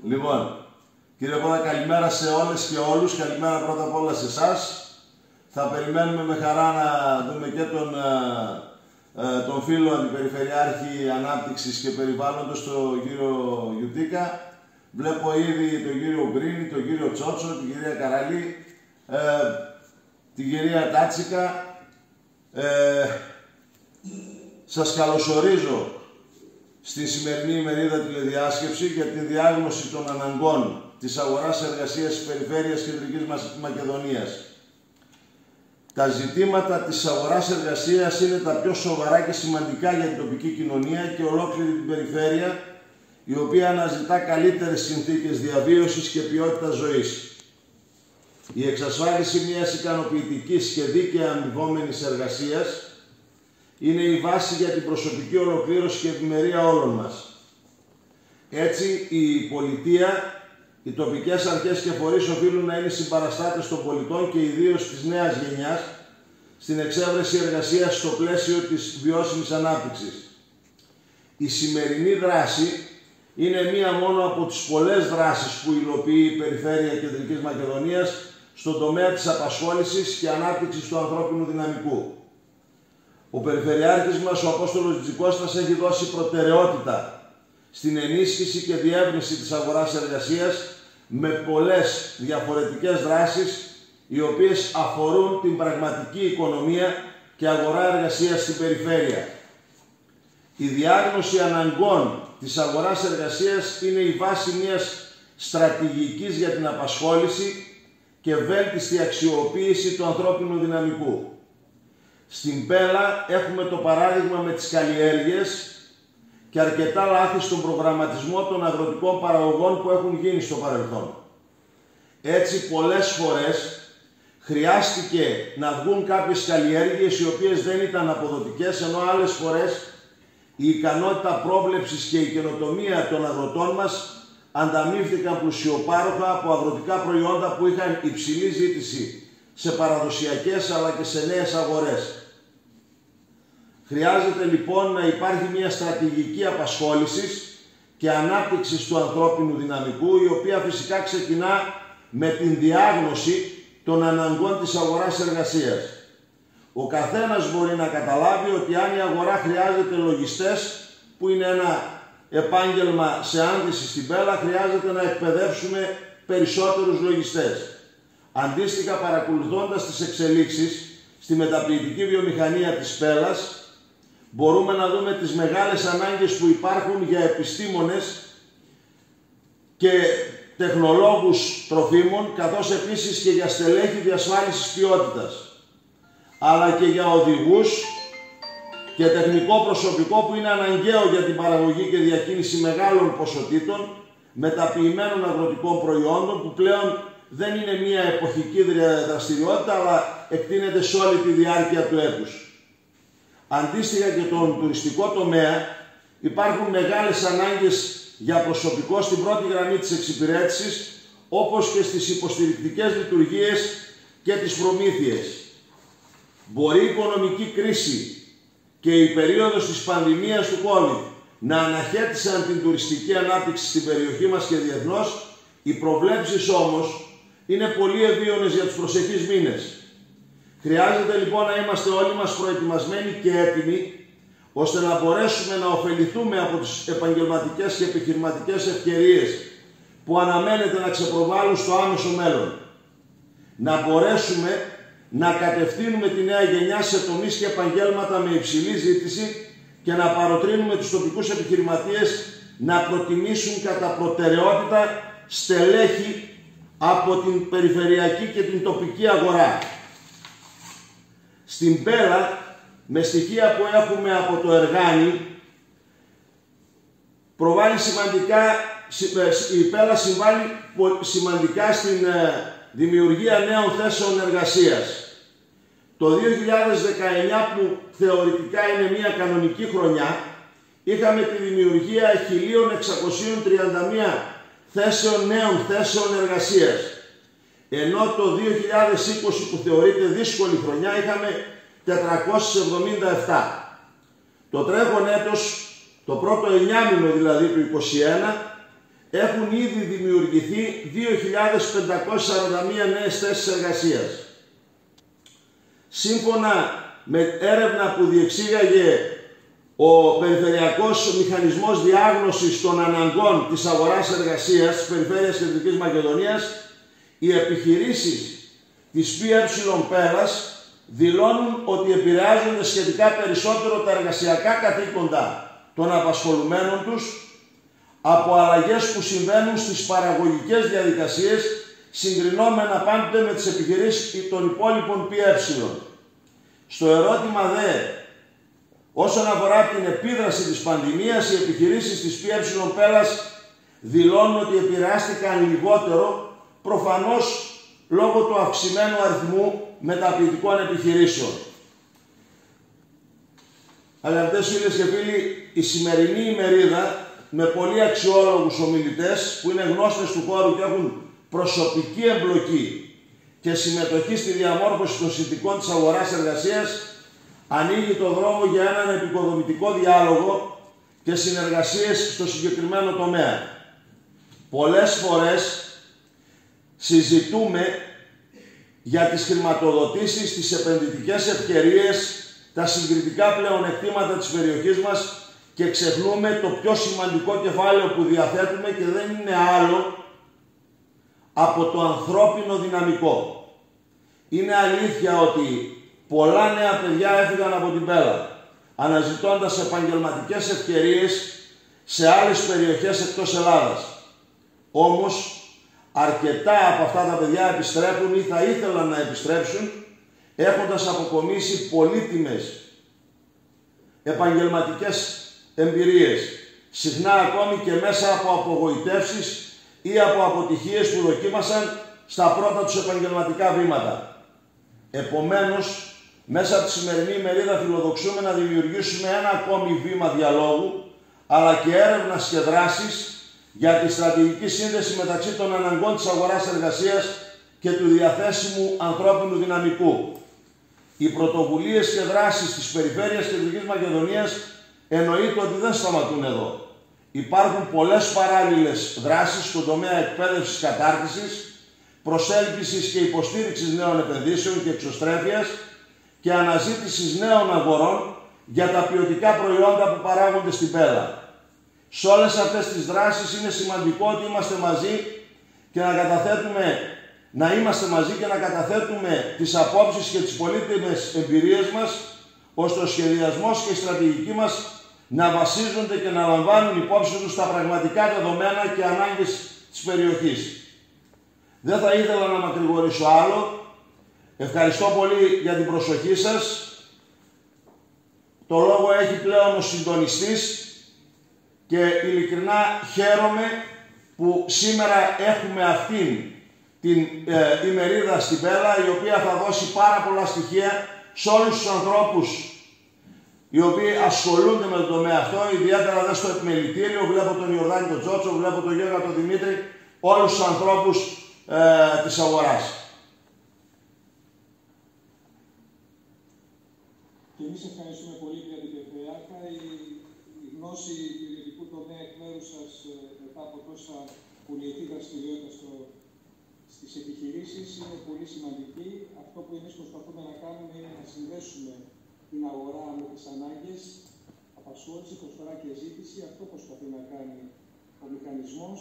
Λοιπόν, κύριε Πόδα, καλημέρα σε όλες και όλους. Καλημέρα πρώτα απ' όλα σε εσάς. Θα περιμένουμε με χαρά να δούμε και τον φίλο Αντιπεριφερειάρχη Ανάπτυξης και Περιβάλλοντος, τον κύριο Γιουτίκα. Βλέπω ήδη τον κύριο Γκρίνη, τον κύριο Τσότσο, την κυρία Καραλή, την κυρία Τάτσικα. Σας καλωσορίζω στη σημερινή ημερίδα τηλεδιάσκεψη για τη διάγνωση των αναγκών της αγοράς εργασίας της Περιφέρειας Κεντρικής Μακεδονίας. Τα ζητήματα της αγοράς εργασίας είναι τα πιο σοβαρά και σημαντικά για την τοπική κοινωνία και ολόκληρη την περιφέρεια, η οποία αναζητά καλύτερες συνθήκες διαβίωσης και ποιότητας ζωής. Η εξασφάλιση μιας ικανοποιητικής και δίκαια αμοιβόμενης εργασίας είναι η βάση για την προσωπική ολοκλήρωση και ευημερία όλων μας. Έτσι, η πολιτεία, οι τοπικές αρχές και φορείς οφείλουν να είναι συμπαραστάτες των πολιτών και ιδίως της νέας γενιάς στην εξέβρεση εργασίας στο πλαίσιο της βιώσιμης ανάπτυξης. Η σημερινή δράση είναι μία μόνο από τις πολλές δράσεις που υλοποιεί η Περιφέρεια Κεντρικής Μακεδονίας στον τομέα της απασχόλησης και ανάπτυξης του ανθρώπινου δυναμικού. Ο Περιφερειάρχης μας, ο Απόστολος Τζικώστας, έχει δώσει προτεραιότητα στην ενίσχυση και διεύρυνση της αγοράς εργασίας με πολλές διαφορετικές δράσεις, οι οποίες αφορούν την πραγματική οικονομία και αγορά εργασίας στην περιφέρεια. Η διάγνωση αναγκών της αγοράς εργασίας είναι η βάση μιας στρατηγικής για την απασχόληση και βέλτιστη αξιοποίηση του ανθρώπινου δυναμικού. Στην Πέλα έχουμε το παράδειγμα με τις καλλιέργειες και αρκετά λάθη στον προγραμματισμό των αγροτικών παραγωγών που έχουν γίνει στο παρελθόν. Έτσι, πολλές φορές χρειάστηκε να βγουν κάποιες καλλιέργειες οι οποίες δεν ήταν αποδοτικές, ενώ άλλες φορές η ικανότητα πρόβλεψης και η καινοτομία των αγροτών μας ανταμείφθηκαν πλουσιοπάροχα από αγροτικά προϊόντα που είχαν υψηλή ζήτηση σε παραδοσιακές αλλά και σε νέες αγορές. Χρειάζεται λοιπόν να υπάρχει μια στρατηγική απασχόλησης και ανάπτυξης του ανθρώπινου δυναμικού, η οποία φυσικά ξεκινά με την διάγνωση των αναγκών της αγοράς εργασίας. Ο καθένας μπορεί να καταλάβει ότι αν η αγορά χρειάζεται λογιστές, που είναι ένα επάγγελμα σε άνθηση στην Πέλα, χρειάζεται να εκπαιδεύσουμε περισσότερους λογιστές. Αντίστοιχα, παρακολουθώντας τις εξελίξεις στη μεταποιητική βιομηχανία της Πέλας, μπορούμε να δούμε τις μεγάλες ανάγκες που υπάρχουν για επιστήμονες και τεχνολόγους τροφίμων, καθώς επίσης και για στελέχη διασφάλισης ποιότητας, αλλά και για οδηγούς και τεχνικό προσωπικό που είναι αναγκαίο για την παραγωγή και διακίνηση μεγάλων ποσοτήτων μεταποιημένων αγροτικών προϊόντων, που πλέον δεν είναι μια εποχική δραστηριότητα, αλλά εκτείνεται σε όλη τη διάρκεια του έτους. Αντίστοιχα και στον τουριστικό τομέα υπάρχουν μεγάλες ανάγκες για προσωπικό στην πρώτη γραμμή της εξυπηρέτησης, όπως και στις υποστηρικτικές λειτουργίες και τις προμήθειες. Μπορεί η οικονομική κρίση και η περίοδος της πανδημίας του COVID να αναχέτησαν την τουριστική ανάπτυξη στην περιοχή μας και διεθνώς. Οι προβλέψεις όμως είναι πολύ ευίωνες για τους προσεχείς μήνες. Χρειάζεται λοιπόν να είμαστε όλοι μας προετοιμασμένοι και έτοιμοι, ώστε να μπορέσουμε να ωφεληθούμε από τις επαγγελματικές και επιχειρηματικές ευκαιρίες που αναμένεται να ξεπροβάλλουν στο άμεσο μέλλον. Να μπορέσουμε να κατευθύνουμε τη νέα γενιά σε τομείς και επαγγέλματα με υψηλή ζήτηση και να παροτρύνουμε τους τοπικούς επιχειρηματίες να προτιμήσουν κατά προτεραιότητα στελέχη από την περιφερειακή και την τοπική αγορά. Στην Πέλα, με στοιχεία που έχουμε από το Εργάνι, η Πέλα συμβάλλει σημαντικά στην δημιουργία νέων θέσεων εργασίας. Το 2019, που θεωρητικά είναι μια κανονική χρονιά, είχαμε τη δημιουργία 1.631 νέων θέσεων εργασίας. Ενώ το 2020, που θεωρείται δύσκολη χρονιά, είχαμε 477. Το τρέχον έτος, το πρώτο εννιάμηνο δηλαδή του 2021, έχουν ήδη δημιουργηθεί 2.541 νέες θέσεις εργασίας. Σύμφωνα με έρευνα που διεξήγαγε ο Περιφερειακός Μηχανισμός Διάγνωσης των Αναγκών της Αγοράς Εργασίας της Περιφέρειας Κεντρικής Μακεδονίας, οι επιχειρήσεις της ΠΕ δηλώνουν ότι επηρεάζονται σχετικά περισσότερο τα εργασιακά καθήκοντα των απασχολουμένων τους από αλλαγές που συμβαίνουν στις παραγωγικές διαδικασίες, συγκρινόμενα πάντοτε με τις επιχειρήσεις των υπόλοιπων ΠΕ. Στο ερώτημα δε, όσον αφορά την επίδραση της πανδημίας, οι επιχειρήσεις της ΠΕ δηλώνουν ότι επηρεάστηκαν λιγότερο, προφανώς λόγω του αυξημένου αριθμού μεταποιητικών επιχειρήσεων. Αγαπητές φίλες και φίλοι, η σημερινή ημερίδα με πολύ αξιόλογους ομιλητές που είναι γνώστες του χώρου και έχουν προσωπική εμπλοκή και συμμετοχή στη διαμόρφωση των συνθηκών της αγοράς εργασίας, ανοίγει το δρόμο για έναν επικοδομητικό διάλογο και συνεργασίες στο συγκεκριμένο τομέα. Πολλές φορές συζητούμε για τις χρηματοδοτήσεις, τις επενδυτικές ευκαιρίες, τα συγκριτικά πλεονεκτήματα της περιοχής μας και ξεχνούμε το πιο σημαντικό κεφάλαιο που διαθέτουμε και δεν είναι άλλο από το ανθρώπινο δυναμικό. Είναι αλήθεια ότι πολλά νέα παιδιά έφυγαν από την Πέλα, αναζητώντας επαγγελματικές ευκαιρίες σε άλλες περιοχές εκτός Ελλάδας. Όμως, αρκετά από αυτά τα παιδιά επιστρέφουν ή θα ήθελαν να επιστρέψουν, έχοντας αποκομίσει πολύτιμες επαγγελματικές εμπειρίες, συχνά ακόμη και μέσα από απογοητεύσεις ή από αποτυχίες που δοκίμασαν στα πρώτα τους επαγγελματικά βήματα. Επομένως, μέσα από τη σημερινή ημερίδα φιλοδοξούμε να δημιουργήσουμε ένα ακόμη βήμα διαλόγου, αλλά και έρευνας και δράσης για τη στρατηγική σύνδεση μεταξύ των αναγκών της αγοράς εργασίας και του διαθέσιμου ανθρώπινου δυναμικού. Οι πρωτοβουλίες και δράσεις της Περιφέρειας Κεντρικής Μακεδονίας εννοείται ότι δεν σταματούν εδώ. Υπάρχουν πολλές παράλληλες δράσεις στον τομέα εκπαίδευσης, κατάρτισης, προσέλκυσης και υποστήριξης νέων επενδύσεων και εξωστρέφειας και αναζήτησης νέων αγορών για τα ποιοτικά προϊόντα που παράγονται στην Πέλα. Σε όλες αυτές τις δράσεις είναι σημαντικό ότι είμαστε μαζί και να καταθέτουμε τις απόψεις και τις πολύτιμες εμπειρίες μας, ώστε ο σχεδιασμός και η στρατηγική μας να βασίζονται και να λαμβάνουν υπόψη τους τα πραγματικά δεδομένα και ανάγκες της περιοχής. Δεν θα ήθελα να μακρηγορήσω άλλο. Ευχαριστώ πολύ για την προσοχή σας. Το λόγο έχει πλέον ο συντονιστής και ειλικρινά χαίρομαι που σήμερα έχουμε αυτήν την ημερίδα στην Πέλα, η οποία θα δώσει πάρα πολλά στοιχεία σε όλους τους ανθρώπους οι οποίοι ασχολούνται με το τομέα αυτό, ιδιαίτερα εδώ στο επιμελητήριο. Βλέπω τον Ιορδάνη τον Τζότσο, βλέπω τον Γιώργα τον Δημήτρη, όλους τους ανθρώπους της αγοράς. Και εμείς ευχαριστούμε πολύ, κύριε Αντιπεριφερειάρχα. Η γνώση του ιδιωτικού τομέα εκ μέρους σας μετά από τόσα πολυετή δραστηριότητα στις επιχειρήσεις είναι πολύ σημαντική. Αυτό που εμείς προσπαθούμε να κάνουμε είναι να συνδέσουμε την αγορά με τις ανάγκες, απασχόληση, προσφορά και ζήτηση. Αυτό προσπαθεί να κάνει ο μηχανισμός.